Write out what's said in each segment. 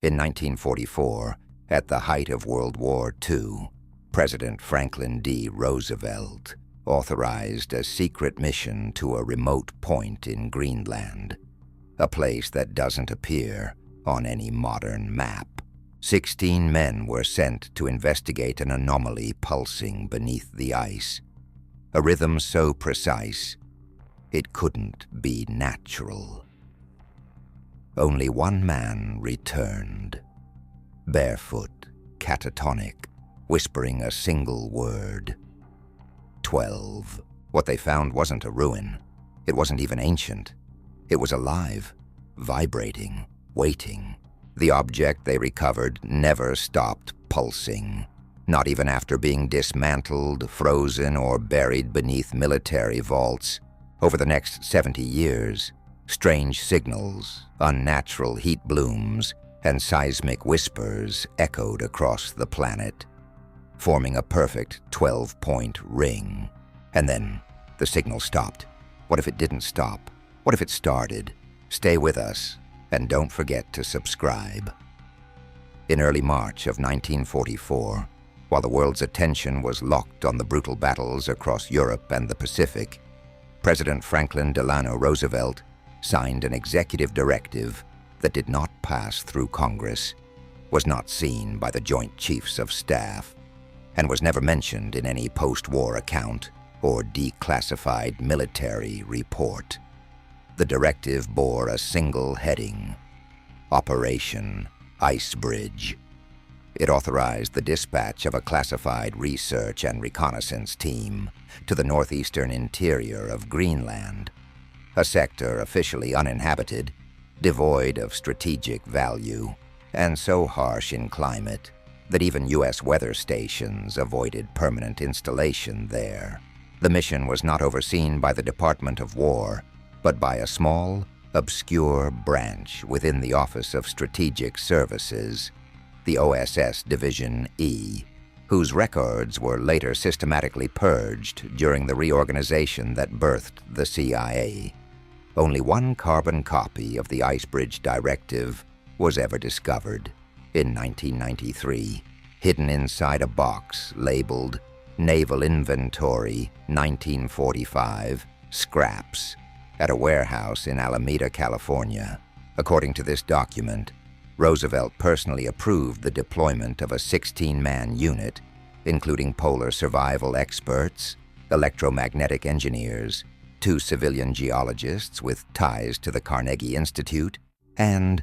In 1944, at the height of World War II, President Franklin D. Roosevelt authorized a secret mission to a remote point in Greenland, a place that doesn't appear on any modern map. 16 men were sent to investigate an anomaly pulsing beneath the ice, a rhythm so precise it couldn't be natural. Only one man returned, barefoot, catatonic, whispering a single word: 12. What they found wasn't a ruin. It wasn't even ancient. It was alive, vibrating, waiting. The object they recovered never stopped pulsing, not even after being dismantled, frozen, or buried beneath military vaults. Over the next 70 years, strange signals, unnatural heat blooms, and seismic whispers echoed across the planet, forming a perfect 12-point ring. And then the signal stopped. What if it didn't stop? What if it started? Stay with us, and don't forget to subscribe. In early March of 1944, while the world's attention was locked on the brutal battles across Europe and the Pacific, President Franklin Delano Roosevelt signed an executive directive that did not pass through Congress, was not seen by the Joint Chiefs of Staff, and was never mentioned in any post-war account or declassified military report. The directive bore a single heading: Operation Icebridge. It authorized the dispatch of a classified research and reconnaissance team to the northeastern interior of Greenland, a sector officially uninhabited, devoid of strategic value, and so harsh in climate that even U.S. weather stations avoided permanent installation there. The mission was not overseen by the Department of War, but by a small, obscure branch within the Office of Strategic Services, the OSS Division E, whose records were later systematically purged during the reorganization that birthed the CIA. Only one carbon copy of the Icebridge Directive was ever discovered, in 1993, hidden inside a box labeled Naval Inventory 1945 Scraps at a warehouse in Alameda, California. According to this document, Roosevelt personally approved the deployment of a 16-man unit, including polar survival experts, electromagnetic engineers, 2 civilian geologists with ties to the Carnegie Institute, and,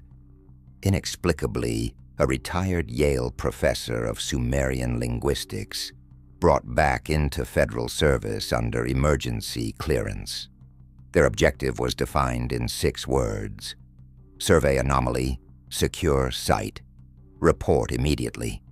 inexplicably, a retired Yale professor of Sumerian linguistics, brought back into federal service under emergency clearance. Their objective was defined in 6 words: survey anomaly, secure site, report immediately.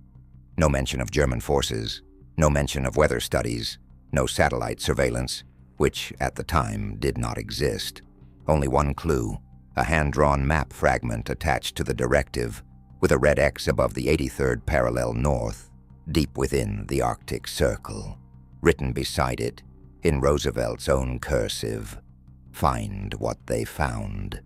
No mention of German forces, no mention of weather studies, no satellite surveillance, which at the time did not exist. Only one clue: a hand-drawn map fragment attached to the directive with a red X above the 83rd parallel north, deep within the Arctic Circle. Written beside it, in Roosevelt's own cursive, "Find what they found."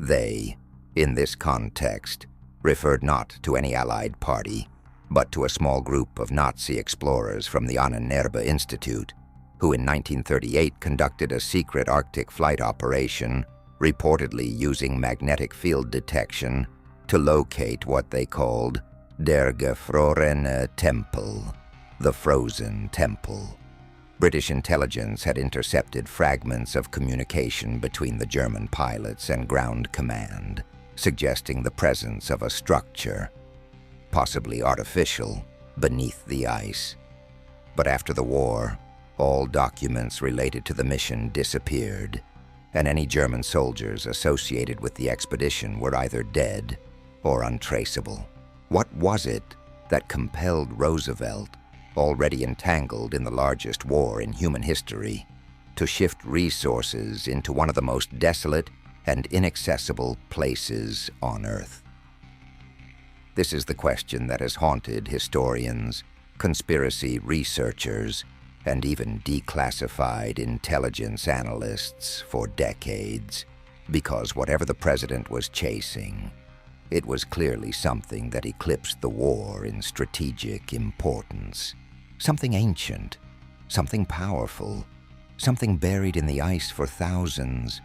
They, in this context, referred not to any Allied party, but to a small group of Nazi explorers from the Ahnenerbe Institute, who in 1938 conducted a secret Arctic flight operation, reportedly using magnetic field detection to locate what they called Der Gefrorene Tempel, the Frozen Temple. British intelligence had intercepted fragments of communication between the German pilots and ground command, suggesting the presence of a structure, possibly artificial, beneath the ice. But after the war, all documents related to the mission disappeared, and any German soldiers associated with the expedition were either dead or untraceable. What was it that compelled Roosevelt, already entangled in the largest war in human history, to shift resources into one of the most desolate and inaccessible places on Earth? This is the question that has haunted historians, conspiracy researchers, and even declassified intelligence analysts for decades, because whatever the president was chasing, It was clearly something that eclipsed the war in strategic importance. Something ancient, something powerful, something buried in the ice for thousands,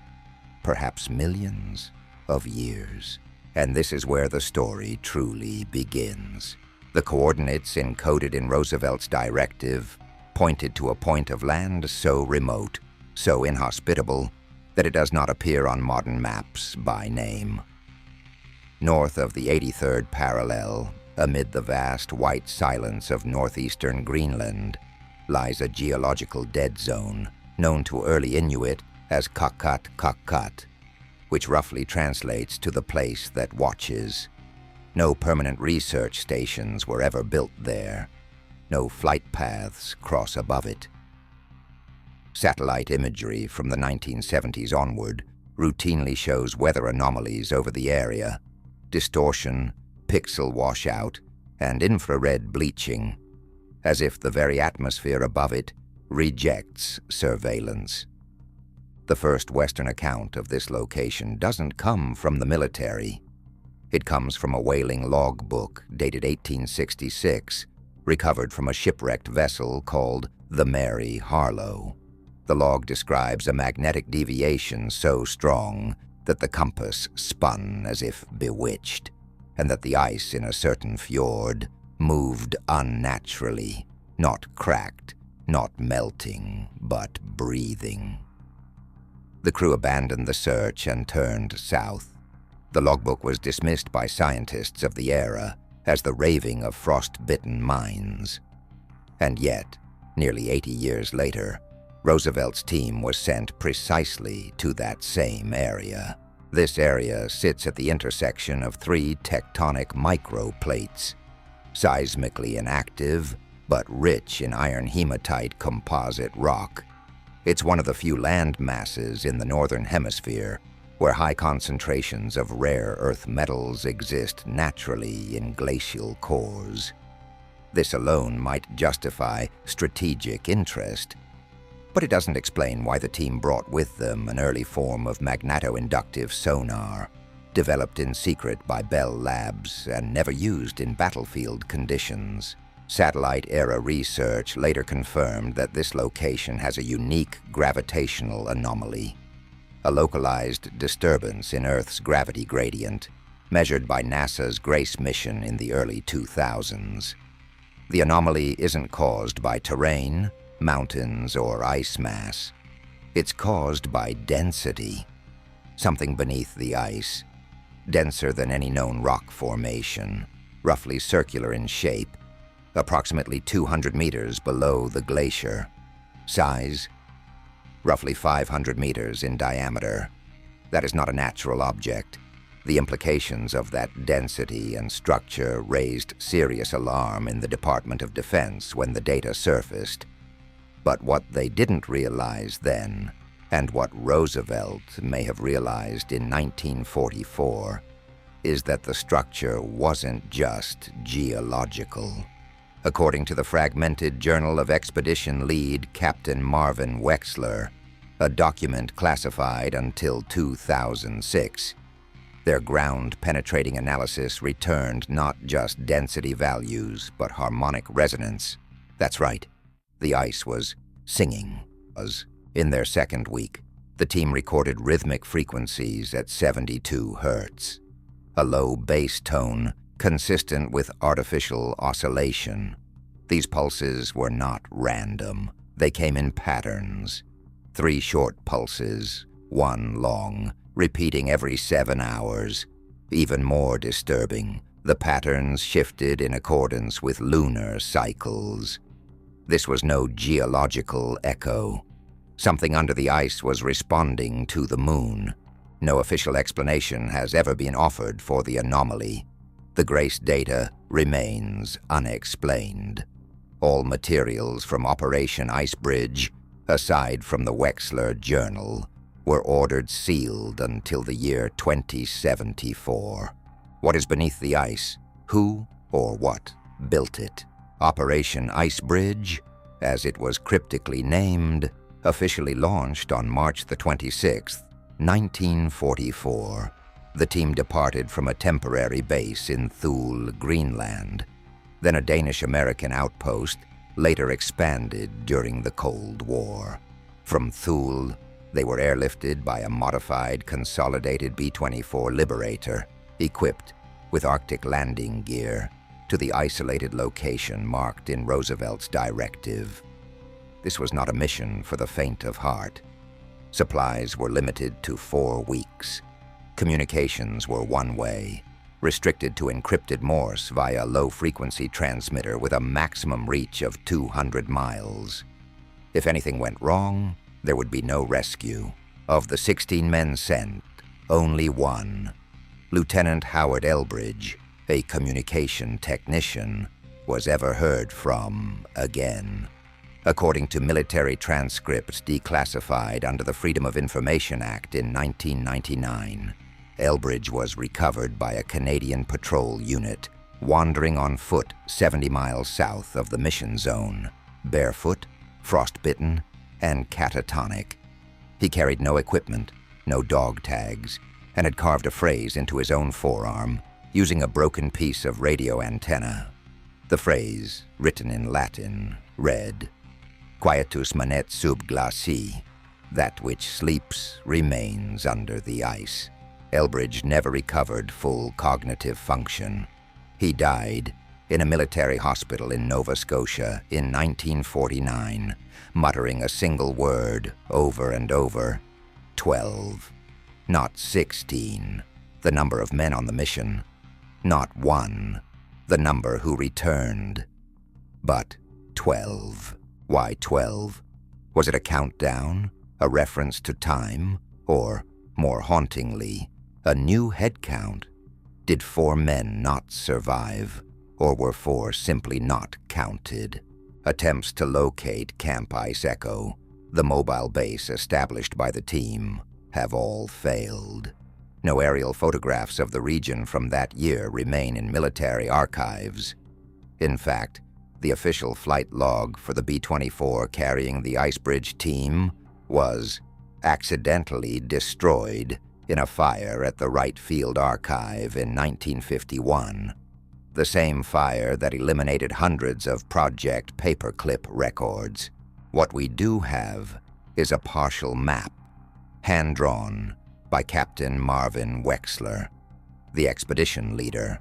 perhaps millions of years. And this is where the story truly begins. The coordinates encoded in Roosevelt's directive pointed to a point of land so remote, so inhospitable, that it does not appear on modern maps by name. North of the 83rd parallel, amid the vast white silence of northeastern Greenland, lies a geological dead zone known to early Inuit as Kakkat Kakkat, which roughly translates to the place that watches. No permanent research stations were ever built there. No flight paths cross above it. Satellite imagery from the 1970s onward routinely shows weather anomalies over the area, distortion, pixel washout, and infrared bleaching, as if the very atmosphere above it rejects surveillance. The first Western account of this location doesn't come from the military. It comes from a whaling logbook dated 1866, recovered from a shipwrecked vessel called the Mary Harlow. The log describes a magnetic deviation so strong that the compass spun as if bewitched, and that the ice in a certain fjord moved unnaturally, not cracked, not melting, but breathing. The crew abandoned the search and turned south. The logbook was dismissed by scientists of the era as the raving of frost-bitten minds. And yet, nearly 80 years later, Roosevelt's team was sent precisely to that same area. This area sits at the intersection of three tectonic microplates, seismically inactive but rich in iron hematite composite rock. It's one of the few land masses in the Northern Hemisphere where high concentrations of rare earth metals exist naturally in glacial cores. This alone might justify strategic interest, but it doesn't explain why the team brought with them an early form of magneto-inductive sonar, developed in secret by Bell Labs and never used in battlefield conditions. Satellite-era research later confirmed that this location has a unique gravitational anomaly, a localized disturbance in Earth's gravity gradient, measured by NASA's GRACE mission in the early 2000s. The anomaly isn't caused by terrain, mountains, or ice mass. It's caused by density, something beneath the ice, denser than any known rock formation, roughly circular in shape, approximately 200 meters below the glacier. Size, roughly 500 meters in diameter. That is not a natural object. The implications of that density and structure raised serious alarm in the Department of Defense when the data surfaced. But what they didn't realize then, and what Roosevelt may have realized in 1944, is that the structure wasn't just geological. According to the fragmented Journal of Expedition lead Captain Marvin Wexler, a document classified until 2006, their ground-penetrating analysis returned not just density values, but harmonic resonance. That's right, the ice was singing. In their second week, the team recorded rhythmic frequencies at 72 hertz, a low bass tone consistent with artificial oscillation. These pulses were not random. They came in patterns. 3 short pulses, 1 long, repeating every 7 hours. Even more disturbing, the patterns shifted in accordance with lunar cycles. This was no geological echo. Something under the ice was responding to the moon. No official explanation has ever been offered for the anomaly. The GRACE data remains unexplained. All materials from Operation Icebridge, aside from the Wexler Journal, were ordered sealed until the year 2074. What is beneath the ice? Who or what built it? Operation Icebridge, as it was cryptically named, officially launched on March the 26th, 1944. The team departed from a temporary base in Thule, Greenland, then a Danish-American outpost, later expanded during the Cold War. From Thule, they were airlifted by a modified, consolidated B-24 Liberator, equipped with Arctic landing gear, to the isolated location marked in Roosevelt's directive. This was not a mission for the faint of heart. Supplies were limited to 4 weeks. Communications were one-way, restricted to encrypted Morse via low-frequency transmitter with a maximum reach of 200 miles. If anything went wrong, there would be no rescue. Of the 16 men sent, only one, Lieutenant Howard Elbridge, a communication technician, was ever heard from again. According to military transcripts declassified under the Freedom of Information Act in 1999, Elbridge was recovered by a Canadian patrol unit wandering on foot 70 miles south of the mission zone, barefoot, frostbitten, and catatonic. He carried no equipment, no dog tags, and had carved a phrase into his own forearm using a broken piece of radio antenna. The phrase, written in Latin, read, "Quietus manet sub glaci," that which sleeps remains under the ice. Elbridge never recovered full cognitive function. He died in a military hospital in Nova Scotia in 1949, muttering a single word over and over, 12. Not 16, the number of men on the mission. Not 1, the number who returned. But 12. Why 12? Was it a countdown, a reference to time, or, more hauntingly, a new head count? Did 4 men not survive, or were 4 simply not counted? Attempts to locate Camp Ice Echo, the mobile base established by the team, have all failed. No aerial photographs of the region from that year remain in military archives. In fact, the official flight log for the B-24 carrying the Icebridge team was accidentally destroyed in a fire at the Wright Field Archive in 1951, the same fire that eliminated hundreds of Project Paperclip records. What we do have is a partial map, hand-drawn by Captain Marvin Wexler, the expedition leader.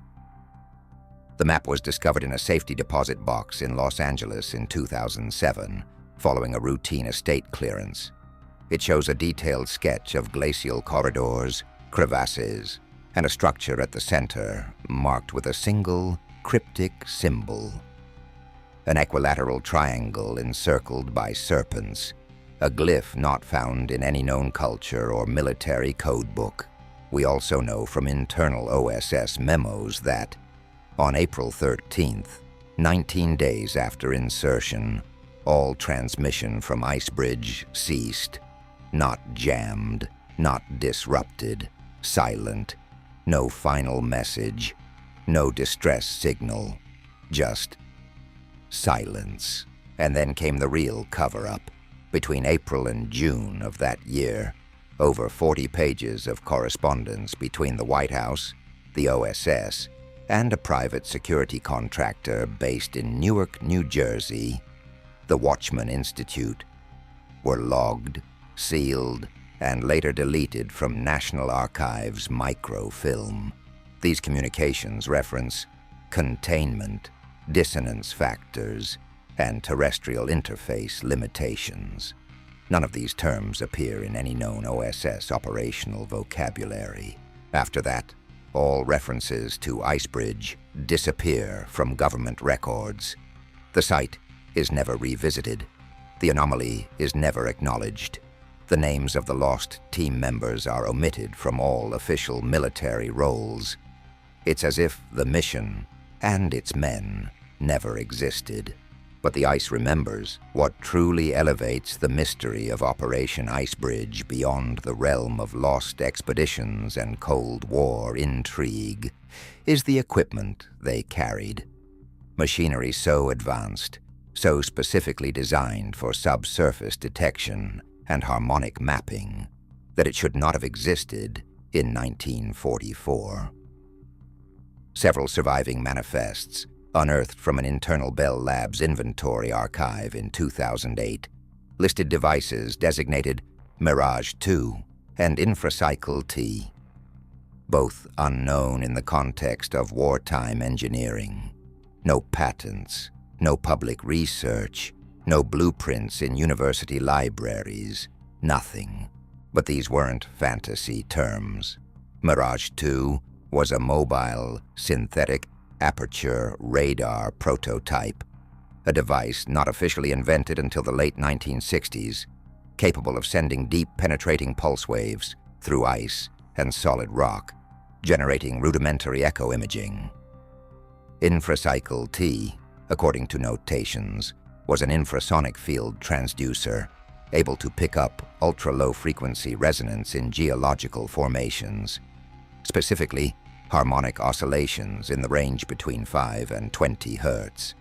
The map was discovered in a safety deposit box in Los Angeles in 2007, following a routine estate clearance. It shows a detailed sketch of glacial corridors, crevasses, and a structure at the center marked with a single cryptic symbol. An equilateral triangle encircled by serpents, a glyph not found in any known culture or military codebook. We also know from internal OSS memos that, on April 13th, 19 days after insertion, all transmission from Icebridge ceased. Not jammed, not disrupted, silent, no final message, no distress signal, just silence. And then came the real cover-up. Between April and June of that year, over 40 pages of correspondence between the White House, the OSS, and a private security contractor based in Newark, New Jersey, the Watchman Institute, were logged, sealed, and later deleted from National Archives microfilm. These communications reference containment, dissonance factors, and terrestrial interface limitations. None of these terms appear in any known OSS operational vocabulary. After that, all references to Icebridge disappear from government records. The site is never revisited. The anomaly is never acknowledged. The names of the lost team members are omitted from all official military rolls. It's as if the mission and its men never existed. But the ice remembers. What truly elevates the mystery of Operation Icebridge beyond the realm of lost expeditions and Cold War intrigue is the equipment they carried. Machinery so advanced, so specifically designed for subsurface detection and harmonic mapping, that it should not have existed in 1944. Several surviving manifests, unearthed from an internal Bell Labs inventory archive in 2008, listed devices designated Mirage 2 and Infracycle T, both unknown in the context of wartime engineering. No patents, no public research, no blueprints in university libraries, nothing. But these weren't fantasy terms. Mirage 2 was a mobile, synthetic, aperture radar prototype, a device not officially invented until the late 1960s, capable of sending deep penetrating pulse waves through ice and solid rock, generating rudimentary echo imaging. Infracycle T, according to notations, was an infrasonic field transducer able to pick up ultra-low frequency resonance in geological formations, specifically harmonic oscillations in the range between 5 and 20 hertz.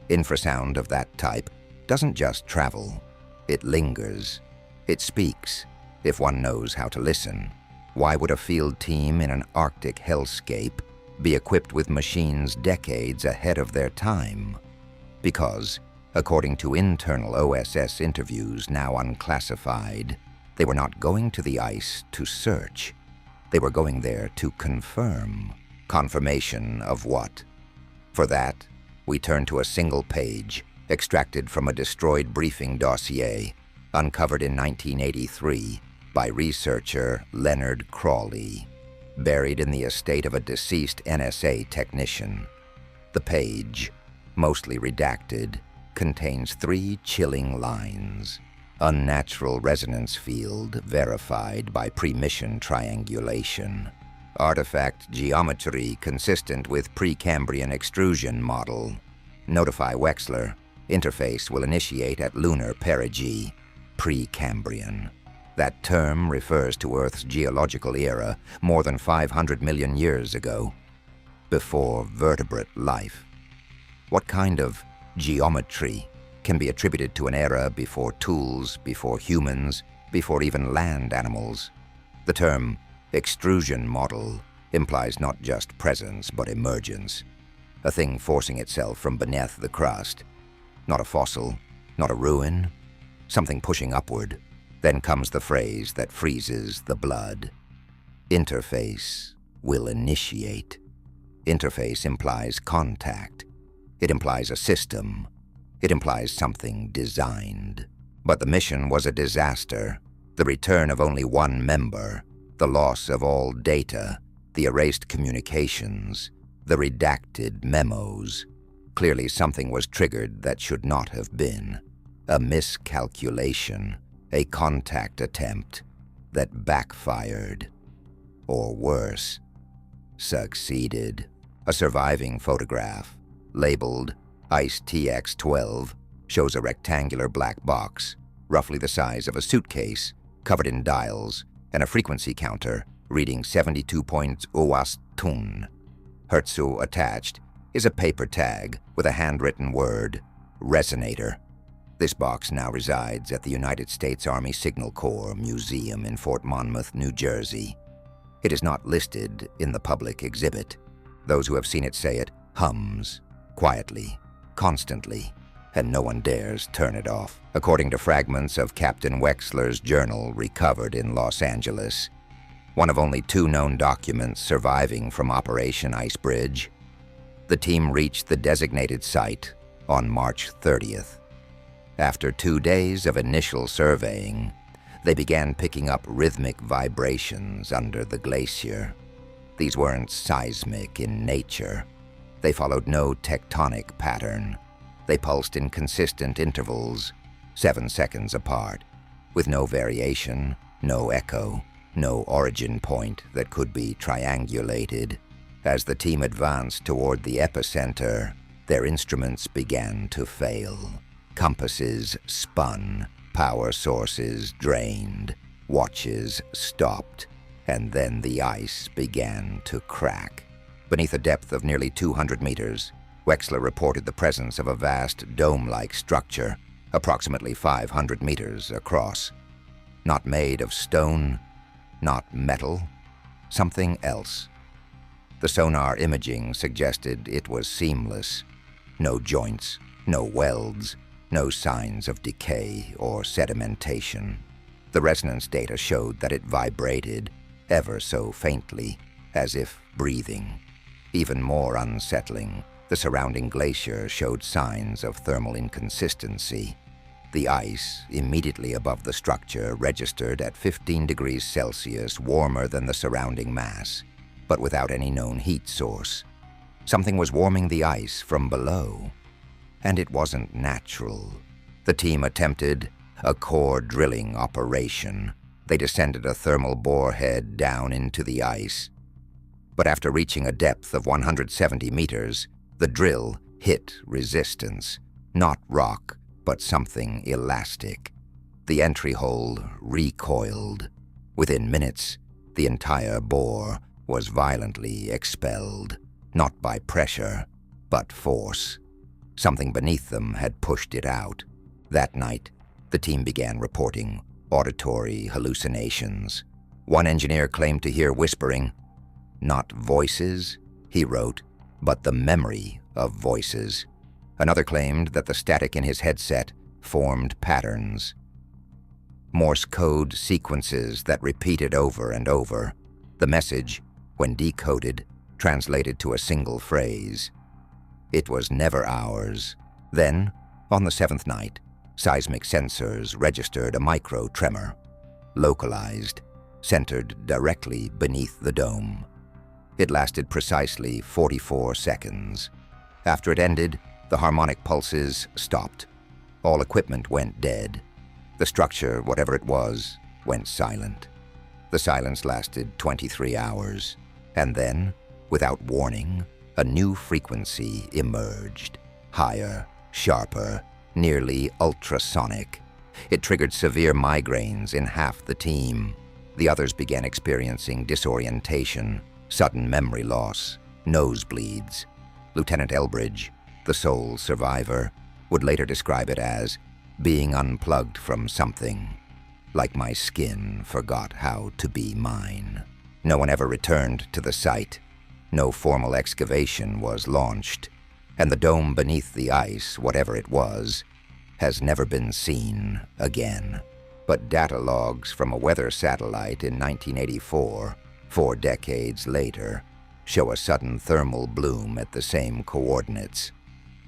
Infrasound of that type doesn't just travel, it lingers, it speaks, if one knows how to listen. Why would a field team in an Arctic hellscape be equipped with machines decades ahead of their time? Because, according to internal OSS interviews now unclassified, they were not going to the ice to search. They were going there to confirm. Confirmation of what? For that, we turn to a single page extracted from a destroyed briefing dossier uncovered in 1983 by researcher Leonard Crawley, buried in the estate of a deceased NSA technician. The page, mostly redacted, contains 3 chilling lines. Unnatural resonance field verified by pre-mission triangulation. Artifact geometry consistent with Precambrian extrusion model. Notify Wexler. Interface will initiate at lunar perigee. Precambrian. That term refers to Earth's geological era more than 500 million years ago, before vertebrate life. What kind of geometry can be attributed to an era before tools, before humans, before even land animals? The term extrusion model implies not just presence but emergence, a thing forcing itself from beneath the crust. Not a fossil, not a ruin, something pushing upward. Then comes the phrase that freezes the blood. Interface will initiate. Interface implies contact. It implies a system. It implies something designed. But the mission was a disaster. The return of only one member, the loss of all data, the erased communications, the redacted memos. Clearly something was triggered that should not have been. A miscalculation, a contact attempt that backfired. Or worse, succeeded. A surviving photograph, labeled ICE TX-12, shows a rectangular black box, roughly the size of a suitcase, covered in dials, and a frequency counter reading 72.0 tun. Hertzu attached is a paper tag with a handwritten word, resonator. This box now resides at the United States Army Signal Corps Museum in Fort Monmouth, New Jersey. It is not listed in the public exhibit. Those who have seen it say it hums, quietly, constantly, and no one dares turn it off. According to fragments of Captain Wexler's journal recovered in Los Angeles, one of only 2 known documents surviving from Operation Icebridge, the team reached the designated site on March 30th. After 2 days of initial surveying, they began picking up rhythmic vibrations under the glacier. These weren't seismic in nature. They followed no tectonic pattern. They pulsed in consistent intervals, 7 seconds apart, with no variation, no echo, no origin point that could be triangulated. As the team advanced toward the epicenter, their instruments began to fail. Compasses spun, power sources drained, watches stopped, and then the ice began to crack. Beneath a depth of nearly 200 meters, Wexler reported the presence of a vast dome-like structure, approximately 500 meters across. Not made of stone, not metal, something else. The sonar imaging suggested it was seamless. No joints, no welds, no signs of decay or sedimentation. The resonance data showed that it vibrated, ever so faintly, as if breathing. Even more unsettling, the surrounding glacier showed signs of thermal inconsistency. The ice immediately above the structure registered at 15 degrees Celsius warmer than the surrounding mass, but without any known heat source. Something was warming the ice from below, and it wasn't natural. The team attempted a core drilling operation. They descended a thermal bore head down into the ice. But after reaching a depth of 170 meters, the drill hit resistance, not rock, but something elastic. The entry hole recoiled. Within minutes, the entire bore was violently expelled, not by pressure, but force. Something beneath them had pushed it out. That night, the team began reporting auditory hallucinations. One engineer claimed to hear whispering, "Not voices," he wrote, "but the memory of voices." Another claimed that the static in his headset formed patterns. Morse code sequences that repeated over and over. The message, when decoded, translated to a single phrase. It was never ours. Then, on the seventh night, seismic sensors registered a micro-tremor, localized, centered directly beneath the dome. It lasted precisely 44 seconds. After it ended, the harmonic pulses stopped. All equipment went dead. The structure, whatever it was, went silent. The silence lasted 23 hours, and then, without warning, a new frequency emerged. Higher, sharper, nearly ultrasonic. It triggered severe migraines in half the team. The others began experiencing disorientation, sudden memory loss, nosebleeds. Lieutenant Elbridge, the sole survivor, would later describe it as being unplugged from something, like my skin forgot how to be mine. No one ever returned to the site. No formal excavation was launched, and the dome beneath the ice, whatever it was, has never been seen again. But data logs from a weather satellite in 1984, 4 decades later, show a sudden thermal bloom at the same coordinates.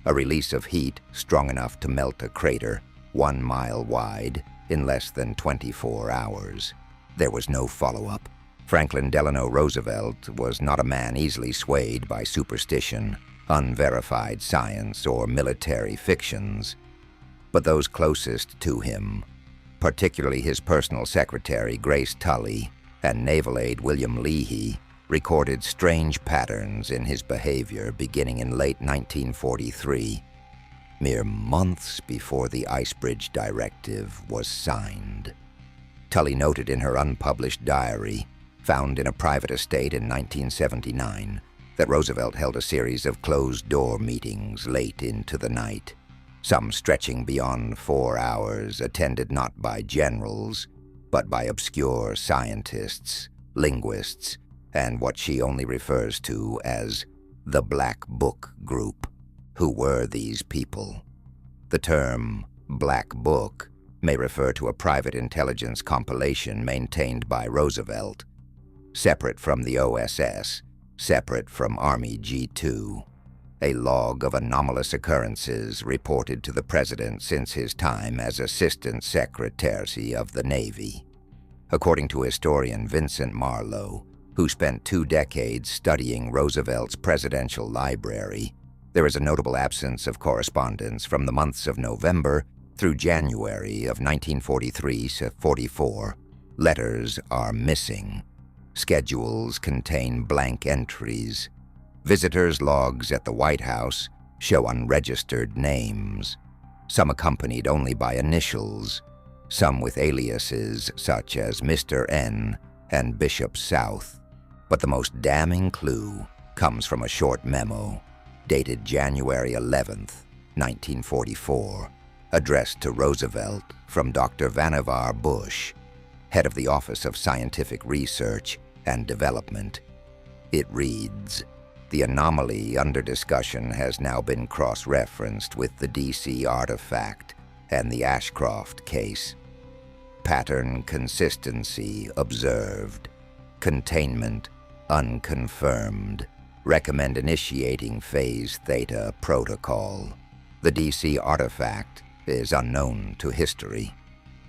A release of heat strong enough to melt a crater 1 mile wide in less than 24 hours. There was no follow-up. Franklin Delano Roosevelt was not a man easily swayed by superstition, unverified science, or military fictions. But those closest to him, particularly his personal secretary Grace Tully and naval aide William Leahy, recorded strange patterns in his behavior beginning in late 1943, mere months before the Ice Bridge Directive was signed. Tully noted in her unpublished diary, found in a private estate in 1979, that Roosevelt held a series of closed-door meetings late into the night, some stretching beyond 4 hours, attended not by generals, but by obscure scientists, linguists, and what she only refers to as the Black Book Group. Who were these people? The term Black Book may refer to a private intelligence compilation maintained by Roosevelt, separate from the OSS, separate from Army G2, a log of anomalous occurrences reported to the President since his time as Assistant Secretary of the Navy. According to historian Vincent Marlowe, who spent 2 decades studying Roosevelt's presidential library, there is a notable absence of correspondence from the months of November through January of 1943-44. Letters are missing. Schedules contain blank entries. Visitors' logs at the White House show unregistered names, some accompanied only by initials, some with aliases such as Mr. N and Bishop South. But the most damning clue comes from a short memo, dated January 11th, 1944, addressed to Roosevelt from Dr. Vannevar Bush, head of the Office of Scientific Research and development. It reads, "The anomaly under discussion has now been cross-referenced with the DC artifact and the Ashcroft case. Pattern consistency observed. Containment unconfirmed. Recommend initiating Phase Theta protocol. The DC artifact is unknown to history.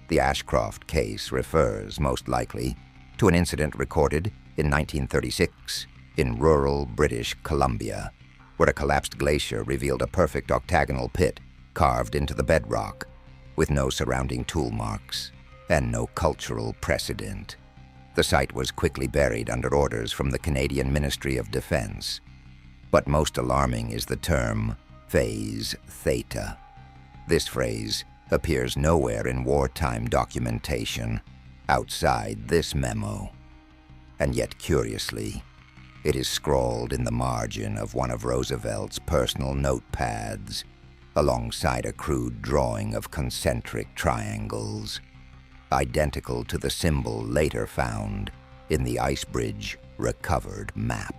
The Ashcroft case refers, most likely, to an incident recorded in 1936 in rural British Columbia, where a collapsed glacier revealed a perfect octagonal pit carved into the bedrock, with no surrounding tool marks and no cultural precedent. The site was quickly buried under orders from the Canadian Ministry of Defense. But most alarming is the term Phase Theta. This phrase appears nowhere in wartime documentation outside this memo. And yet, curiously, it is scrawled in the margin of one of Roosevelt's personal notepads, alongside a crude drawing of concentric triangles, identical to the symbol later found in the ice bridge recovered map.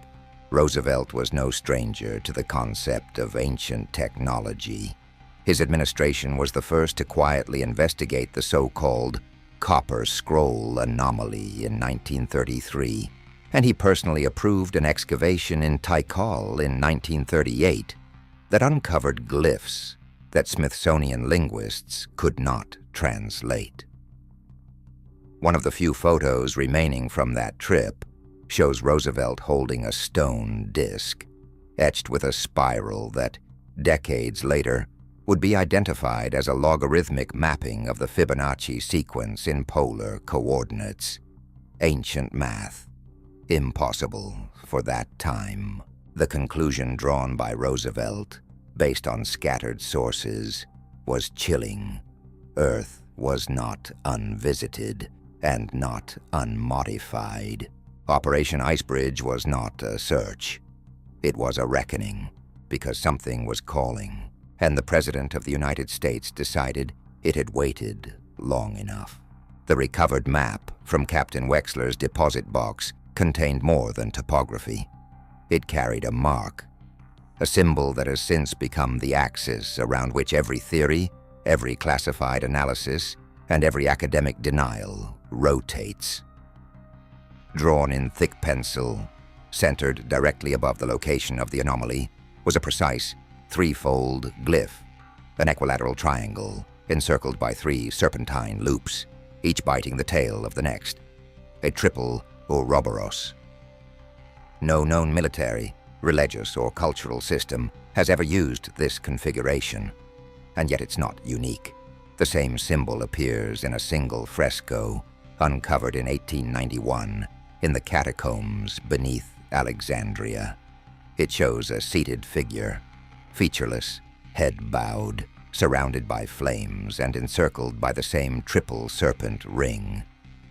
Roosevelt was no stranger to the concept of ancient technology. His administration was the first to quietly investigate the so-called Copper Scroll anomaly in 1933, and he personally approved an excavation in Tikal in 1938 that uncovered glyphs that Smithsonian linguists could not translate. One of the few photos remaining from that trip shows Roosevelt holding a stone disc, etched with a spiral that, decades later, would be identified as a logarithmic mapping of the Fibonacci sequence in polar coordinates. Ancient math. Impossible for that time. The conclusion drawn by Roosevelt, based on scattered sources, was chilling. Earth was not unvisited and not unmodified. Operation Icebridge was not a search. It was a reckoning, because something was calling, and the President of the United States decided it had waited long enough. The recovered map from Captain Wexler's deposit box contained more than topography. It carried a mark, a symbol that has since become the axis around which every theory, every classified analysis, and every academic denial rotates. Drawn in thick pencil, centered directly above the location of the anomaly, was a precise, threefold glyph, an equilateral triangle encircled by 3 serpentine loops, each biting the tail of the next, a triple Ouroboros. No known military, religious, or cultural system has ever used this configuration, and yet it's not unique. The same symbol appears in a single fresco uncovered in 1891 in the catacombs beneath Alexandria. It shows a seated figure, featureless, head bowed, surrounded by flames and encircled by the same triple serpent ring.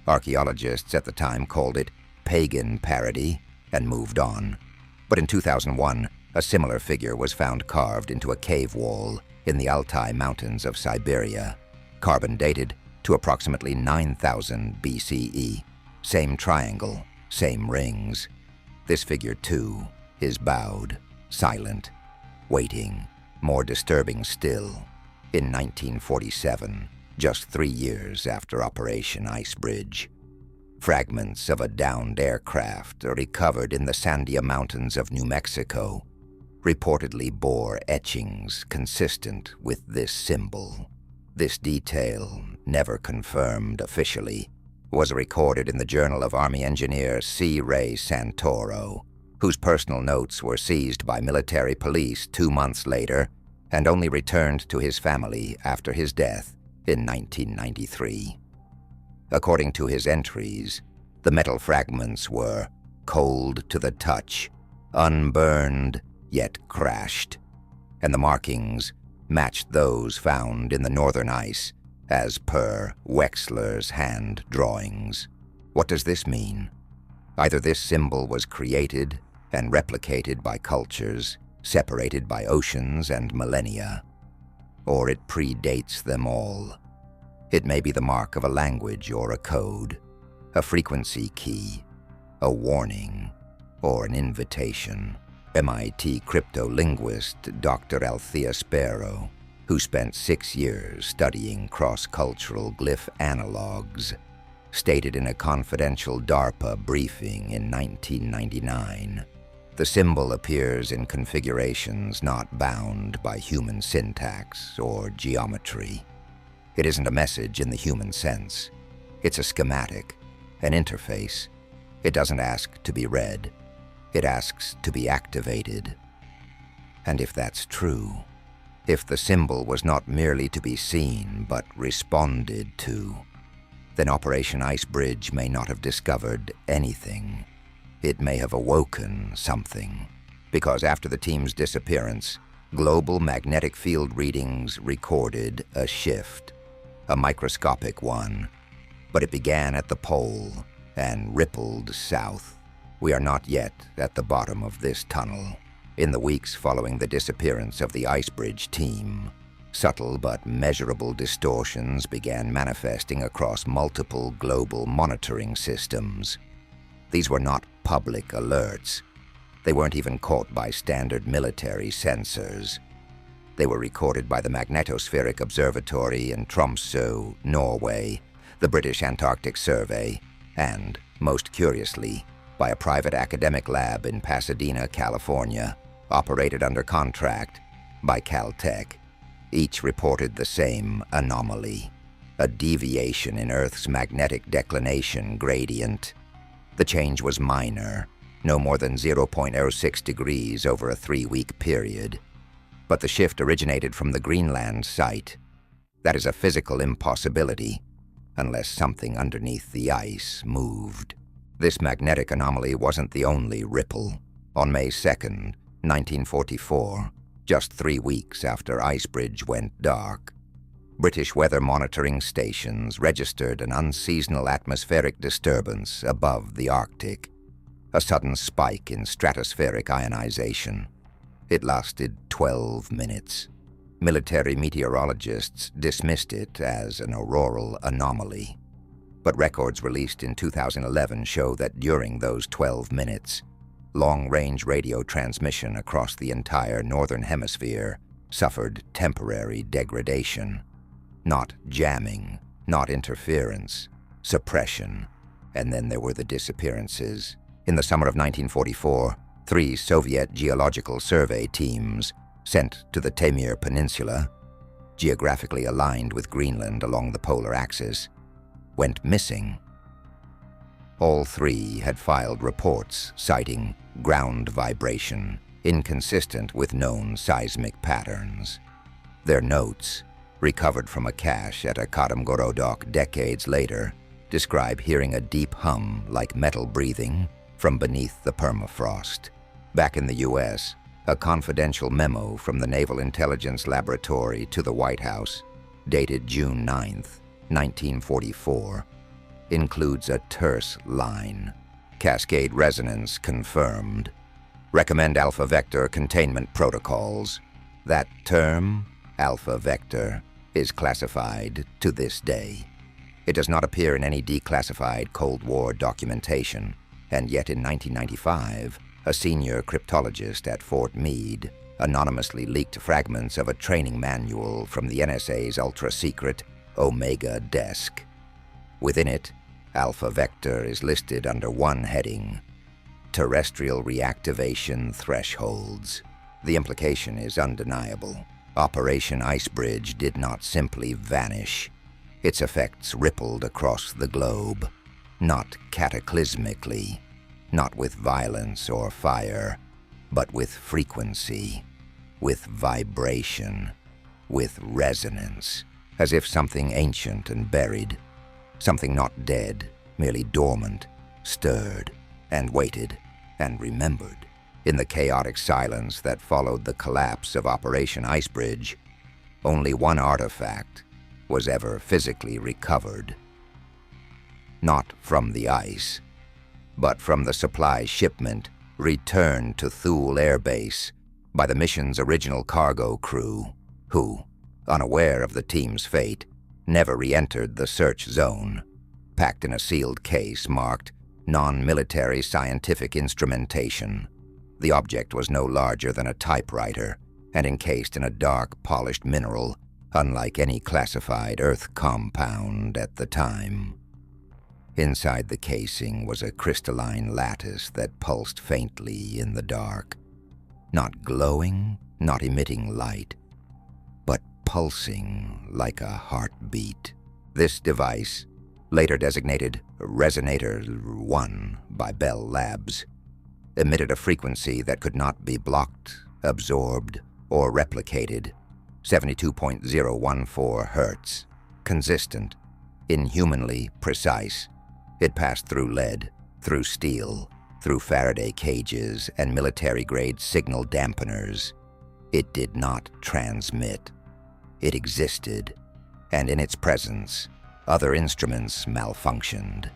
Archaeologists at the time called it pagan parody and moved on. But in 2001, a similar figure was found carved into a cave wall in the Altai Mountains of Siberia, carbon dated to approximately 9000 BCE. Same triangle, same rings. This figure, too, is bowed, silent, waiting. More disturbing still, in 1947, just 3 years after Operation Icebridge, fragments of a downed aircraft recovered in the Sandia Mountains of New Mexico reportedly bore etchings consistent with this symbol. This detail, never confirmed officially, was recorded in the Journal of Army Engineer C. Ray Santoro, whose personal notes were seized by military police 2 months later and only returned to his family after his death in 1993. According to his entries, the metal fragments were cold to the touch, unburned yet crashed, and the markings matched those found in the northern ice as per Wexler's hand drawings. What does this mean? Either this symbol was created and replicated by cultures separated by oceans and millennia, or it predates them all. It may be the mark of a language or a code, a frequency key, a warning, or an invitation. MIT cryptolinguist Dr. Althea Sparrow, who spent 6 years studying cross-cultural glyph analogs, stated in a confidential DARPA briefing in 1999, "The symbol appears in configurations not bound by human syntax or geometry. It isn't a message in the human sense. It's a schematic, an interface. It doesn't ask to be read. It asks to be activated." And if that's true, if the symbol was not merely to be seen but responded to, then Operation Icebridge may not have discovered anything. It may have awoken something, because after the team's disappearance, global magnetic field readings recorded a shift, a microscopic one, but it began at the pole and rippled south. We are not yet at the bottom of this tunnel. In the weeks following the disappearance of the Icebridge team, subtle but measurable distortions began manifesting across multiple global monitoring systems. These were not public alerts. They weren't even caught by standard military sensors. They were recorded by the Magnetospheric Observatory in Tromsø, Norway, the British Antarctic Survey, and, most curiously, by a private academic lab in Pasadena, California, operated under contract by Caltech. Each reported the same anomaly, a deviation in Earth's magnetic declination gradient. The change was minor, no more than 0.06 degrees over a 3-week period. But the shift originated from the Greenland site. That is a physical impossibility, unless something underneath the ice moved. This magnetic anomaly wasn't the only ripple. On May 2nd, 1944, just 3 weeks after Icebridge went dark, British weather monitoring stations registered an unseasonal atmospheric disturbance above the Arctic, a sudden spike in stratospheric ionization. It lasted 12 minutes. Military meteorologists dismissed it as an auroral anomaly, but records released in 2011 show that during those 12 minutes, long-range radio transmission across the entire Northern Hemisphere suffered temporary degradation. Not jamming, not interference, suppression, and then there were the disappearances. In the summer of 1944, 3 Soviet geological survey teams sent to the Taimyr Peninsula, geographically aligned with Greenland along the polar axis, went missing. All 3 had filed reports citing ground vibration inconsistent with known seismic patterns. Their notes, recovered from a cache at Akademgorodok decades later, describe hearing a deep hum like metal breathing from beneath the permafrost. Back in the U.S., a confidential memo from the Naval Intelligence Laboratory to the White House, dated June 9, 1944, includes a terse line. Cascade resonance confirmed. Recommend alpha vector containment protocols. That term, alpha vector, is classified to this day. It does not appear in any declassified Cold War documentation, and yet in 1995, a senior cryptologist at Fort Meade anonymously leaked fragments of a training manual from the NSA's ultra-secret Omega desk. Within it, alpha vector is listed under one heading: terrestrial reactivation thresholds. The implication is undeniable. Operation Icebridge did not simply vanish. Its effects rippled across the globe, not cataclysmically, not with violence or fire, but with frequency, with vibration, with resonance, as if something ancient and buried, something not dead, merely dormant, stirred and waited and remembered. In the chaotic silence that followed the collapse of Operation Icebridge, only one artifact was ever physically recovered. Not from the ice, but from the supply shipment returned to Thule Air Base by the mission's original cargo crew, who, unaware of the team's fate, never re-entered the search zone, packed in a sealed case marked non-military scientific instrumentation. The object was no larger than a typewriter and encased in a dark, polished mineral, unlike any classified Earth compound at the time. Inside the casing was a crystalline lattice that pulsed faintly in the dark. Not glowing, not emitting light, but pulsing like a heartbeat. This device, later designated Resonator 1 by Bell Labs, emitted a frequency that could not be blocked, absorbed, or replicated. 72.014 Hertz, consistent, inhumanly precise. It passed through lead, through steel, through Faraday cages and military-grade signal dampeners. It did not transmit. It existed, and in its presence, other instruments malfunctioned.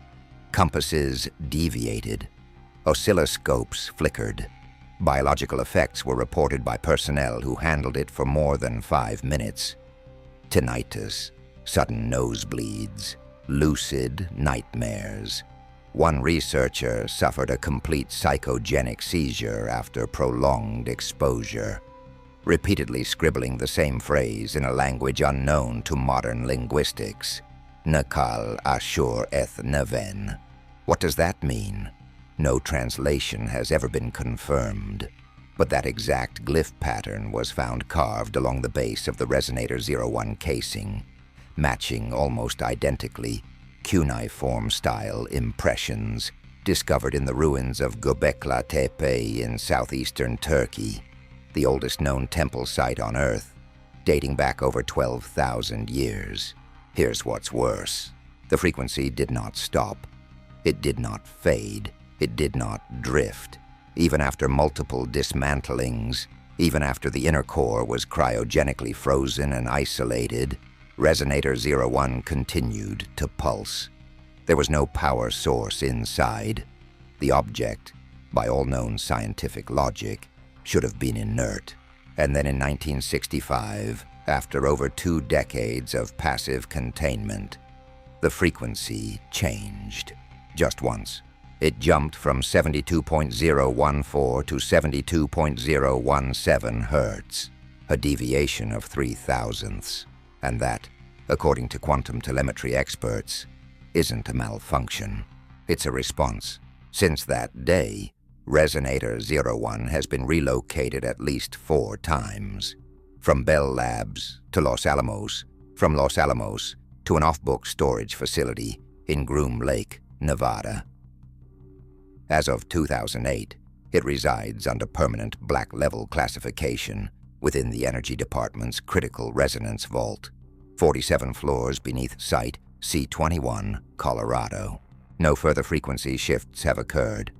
Compasses deviated. Oscilloscopes flickered. Biological effects were reported by personnel who handled it for more than 5 minutes. Tinnitus, sudden nosebleeds, lucid nightmares. One researcher suffered a complete psychogenic seizure after prolonged exposure, repeatedly scribbling the same phrase in a language unknown to modern linguistics. Nakal Ashur Eth Neven. What does that mean? No translation has ever been confirmed, but that exact glyph pattern was found carved along the base of the Resonator 01 casing, matching almost identically cuneiform-style impressions discovered in the ruins of Göbekli Tepe in southeastern Turkey, the oldest known temple site on Earth, dating back over 12,000 years. Here's what's worse. The frequency did not stop. It did not fade. It did not drift. Even after multiple dismantlings, even after the inner core was cryogenically frozen and isolated, Resonator 01 continued to pulse. There was no power source inside. The object, by all known scientific logic, should have been inert. And then in 1965, after over 2 decades of passive containment, the frequency changed. Just once. It jumped from 72.014 to 72.017 Hertz, a deviation of 0.003. And that, according to quantum telemetry experts, isn't a malfunction. It's a response. Since that day, Resonator 01 has been relocated at least 4 times. From Bell Labs to Los Alamos, from Los Alamos to an off-book storage facility in Groom Lake, Nevada. As of 2008, it resides under permanent black-level classification within the Energy Department's Critical Resonance Vault, 47 floors beneath Site C21, Colorado. No further frequency shifts have occurred,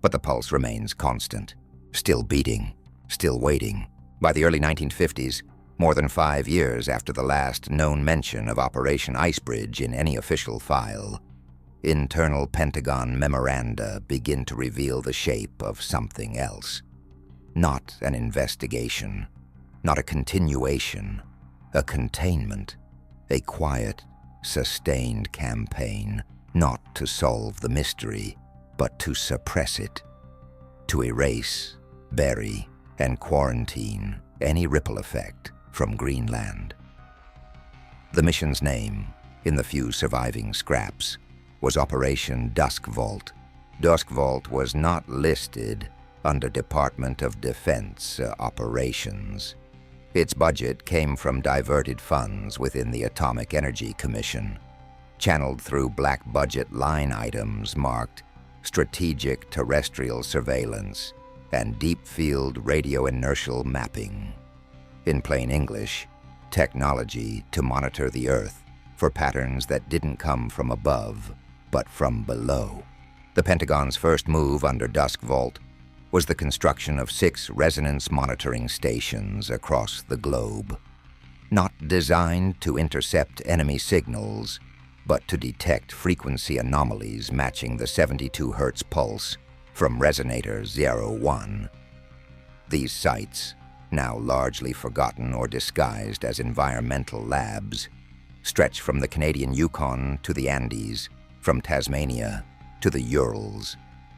but the pulse remains constant, still beating, still waiting. By the early 1950s, more than 5 years after the last known mention of Operation Icebridge in any official file, internal Pentagon memoranda begin to reveal the shape of something else. Not an investigation, not a continuation, a containment, a quiet, sustained campaign, not to solve the mystery, but to suppress it, to erase, bury, and quarantine any ripple effect from Greenland. The mission's name, in the few surviving scraps, was Operation Dusk Vault. Dusk Vault was not listed under Department of Defense operations. Its budget came from diverted funds within the Atomic Energy Commission, channeled through black budget line items marked Strategic Terrestrial Surveillance and Deep Field Radio Inertial Mapping. In plain English, technology to monitor the Earth for patterns that didn't come from above, but from below. The Pentagon's first move under Dusk Vault was the construction of 6 resonance monitoring stations across the globe, not designed to intercept enemy signals, but to detect frequency anomalies matching the 72 Hz pulse from Resonator 01. These sites, now largely forgotten or disguised as environmental labs, stretch from the Canadian Yukon to the Andes, from Tasmania to the Urals.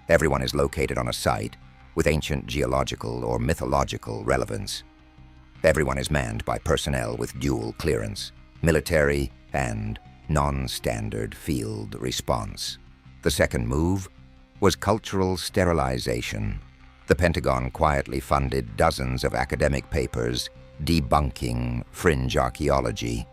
Everyone is located on a site with ancient geological or mythological relevance. Everyone is manned by personnel with dual clearance, military and non-standard field response. The second move was cultural sterilization. The Pentagon quietly funded dozens of academic papers debunking fringe archaeology,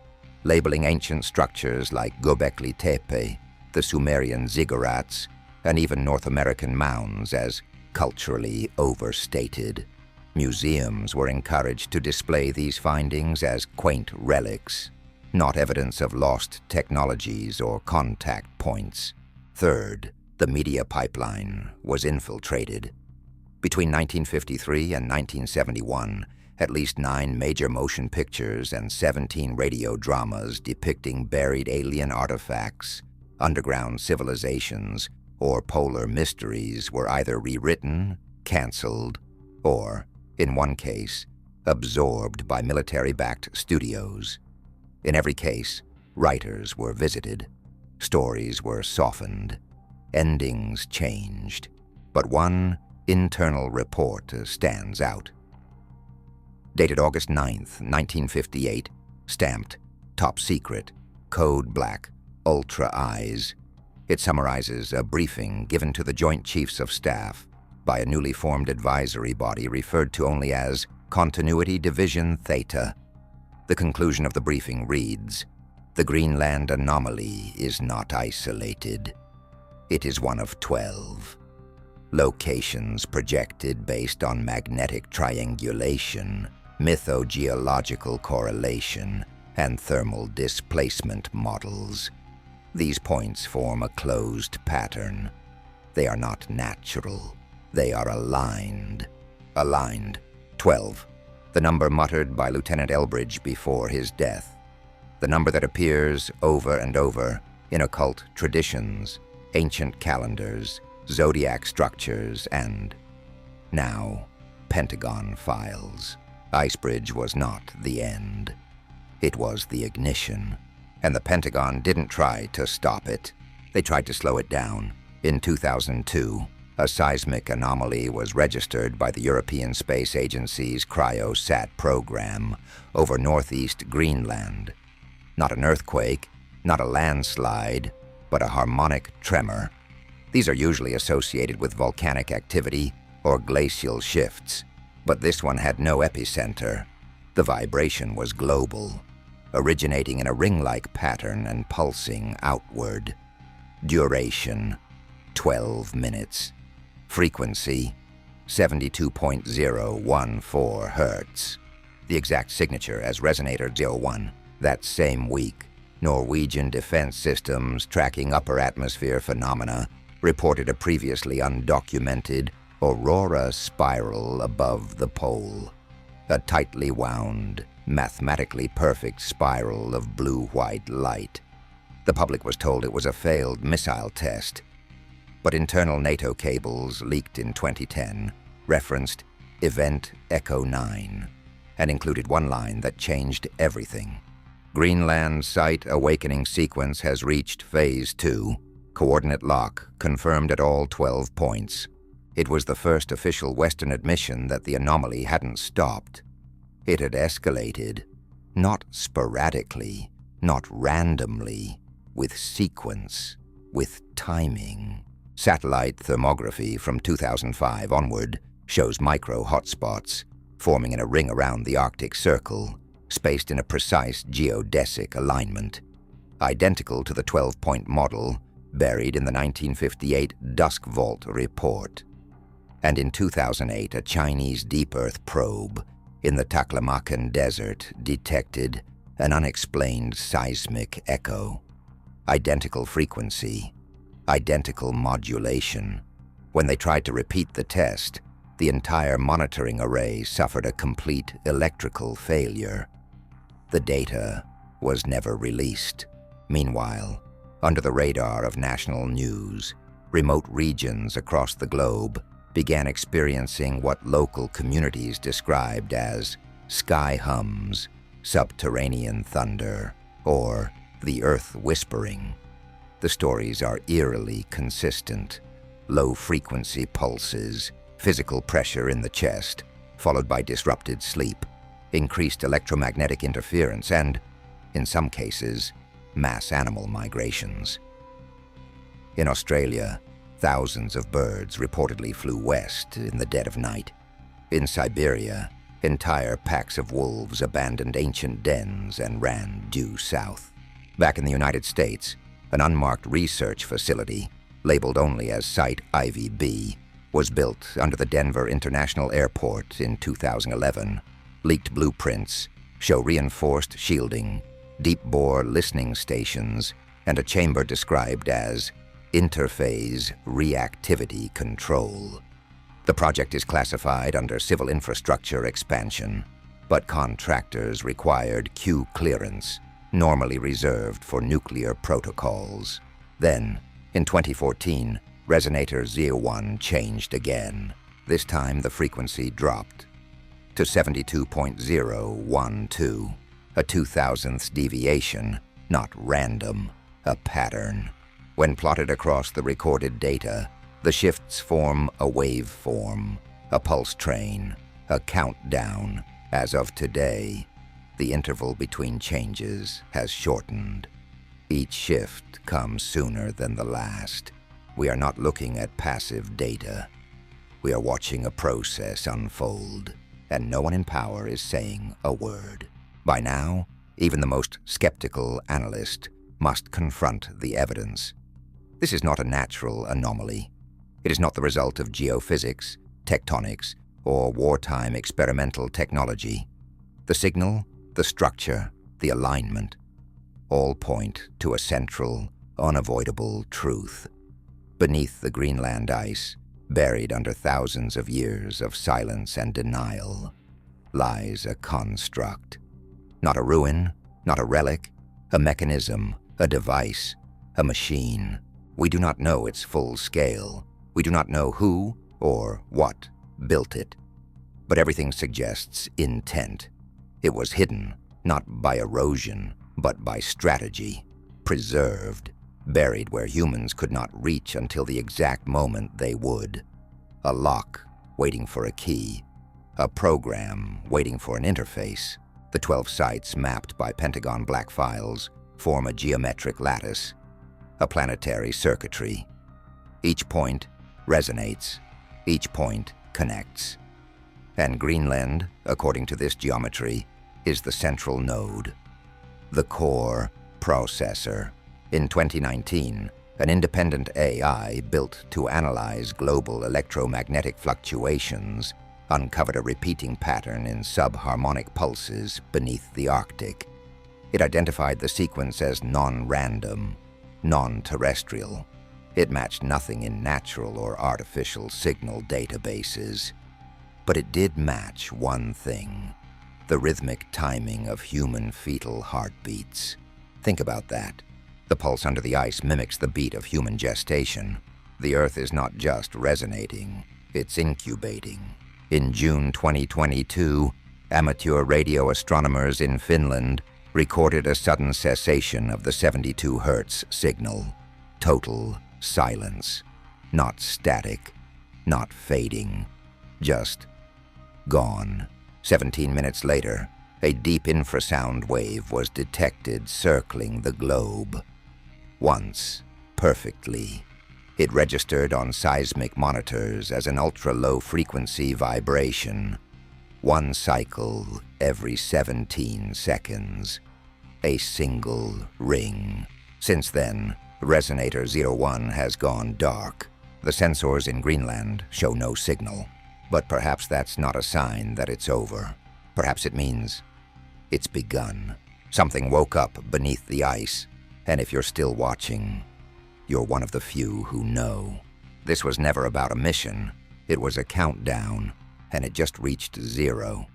labeling ancient structures like Göbekli Tepe, the Sumerian ziggurats, and even North American mounds as culturally overstated. Museums were encouraged to display these findings as quaint relics, not evidence of lost technologies or contact points. Third, the media pipeline was infiltrated. Between 1953 and 1971, at least 9 major motion pictures and 17 radio dramas depicting buried alien artifacts, underground civilizations, or polar mysteries were either rewritten, canceled, or, in one case, absorbed by military-backed studios. In every case, writers were visited, stories were softened, endings changed, but one internal report stands out. Dated August 9th, 1958, stamped Top Secret, Code Black, Ultra Eyes. It summarizes a briefing given to the Joint Chiefs of Staff by a newly formed advisory body referred to only as Continuity Division Theta. The conclusion of the briefing reads, "The Greenland anomaly is not isolated. It is one of 12. Locations projected based on magnetic triangulation, mythogeological correlation, and thermal displacement models. These points form a closed pattern. They are not natural. They are aligned." Aligned. 12. The number muttered by Lieutenant Elbridge before his death. The number that appears over and over in occult traditions, ancient calendars, zodiac structures, and, now, Pentagon files. Icebridge was not the end. It was the ignition. And the Pentagon didn't try to stop it. They tried to slow it down. In 2002, a seismic anomaly was registered by the European Space Agency's Cryosat program over northeast Greenland. Not an earthquake, not a landslide, but a harmonic tremor. These are usually associated with volcanic activity or glacial shifts, but this one had no epicenter. The vibration was global, originating in a ring-like pattern and pulsing outward. Duration, 12 minutes. Frequency, 72.014 Hertz. The exact signature as Resonator 01. That same week, Norwegian Defense Systems tracking upper atmosphere phenomena reported a previously undocumented aurora spiral above the pole. A tightly wound, mathematically perfect spiral of blue-white light. The public was told it was a failed missile test, but internal NATO cables leaked in 2010 referenced Event Echo 9 and included one line that changed everything. Greenland Site Awakening Sequence has reached Phase 2. Coordinate lock confirmed at all 12 points. It was the first official Western admission that the anomaly hadn't stopped. It had escalated, not sporadically, not randomly, with sequence, with timing. Satellite thermography from 2005 onward shows micro-hotspots forming in a ring around the Arctic Circle, spaced in a precise geodesic alignment, identical to the 12-point model buried in the 1958 Dusk Vault report. And in 2008, a Chinese deep Earth probe in the Taklamakan Desert detected an unexplained seismic echo. Identical frequency, identical modulation. When they tried to repeat the test, the entire monitoring array suffered a complete electrical failure. The data was never released. Meanwhile, under the radar of national news, remote regions across the globe began experiencing what local communities described as sky hums, subterranean thunder, or the earth whispering. The stories are eerily consistent. Low-frequency pulses, physical pressure in the chest, followed by disrupted sleep, increased electromagnetic interference, and, in some cases, mass animal migrations. In Australia, thousands of birds reportedly flew west in the dead of night. In Siberia, entire packs of wolves abandoned ancient dens and ran due south. Back in the United States, an unmarked research facility, labeled only as Site Ivy B, was built under the Denver International Airport in 2011. Leaked blueprints show reinforced shielding, deep-bore listening stations, and a chamber described as interphase reactivity control. The project is classified under civil infrastructure expansion, but contractors required Q clearance, normally reserved for nuclear protocols. Then, in 2014, resonator 01 changed again. This time the frequency dropped to 72.012, a 2,000th deviation, not random, a pattern. When plotted across the recorded data, the shifts form a waveform, a pulse train, a countdown. As of today, the interval between changes has shortened. Each shift comes sooner than the last. We are not looking at passive data. We are watching a process unfold, and no one in power is saying a word. By now, even the most skeptical analyst must confront the evidence. This is not a natural anomaly. It is not the result of geophysics, tectonics, or wartime experimental technology. The signal, the structure, the alignment, all point to a central, unavoidable truth. Beneath the Greenland ice, buried under thousands of years of silence and denial, lies a construct. Not a ruin, not a relic, a mechanism, a device, a machine. We do not know its full scale. We do not know who or what built it. But everything suggests intent. It was hidden, not by erosion, but by strategy, preserved, buried where humans could not reach until the exact moment they would. A lock waiting for a key, a program waiting for an interface. The 12 sites mapped by Pentagon black files form a geometric lattice, a planetary circuitry. Each point resonates, each point connects. And Greenland, according to this geometry, is the central node, the core processor. In 2019, an independent AI built to analyze global electromagnetic fluctuations uncovered a repeating pattern in subharmonic pulses beneath the Arctic. It identified the sequence as non-random, non-terrestrial. It matched nothing in natural or artificial signal databases. But it did match one thing: the rhythmic timing of human fetal heartbeats. Think about that. The pulse under the ice mimics the beat of human gestation. The Earth is not just resonating, it's incubating. In June 2022, amateur radio astronomers in Finland recorded a sudden cessation of the 72 Hz signal. Total silence. Not static, not fading, just gone. 17 minutes later, a deep infrasound wave was detected circling the globe. Once, perfectly. It registered on seismic monitors as an ultra-low frequency vibration. One cycle every 17 seconds. A single ring. Since then, resonator 01 has gone dark. The sensors in Greenland show no signal. But perhaps that's not a sign that it's over. Perhaps it means it's begun. Something woke up beneath the ice, and if you're still watching, you're one of the few who know. This was never about a mission. It was a countdown, and it just reached 0.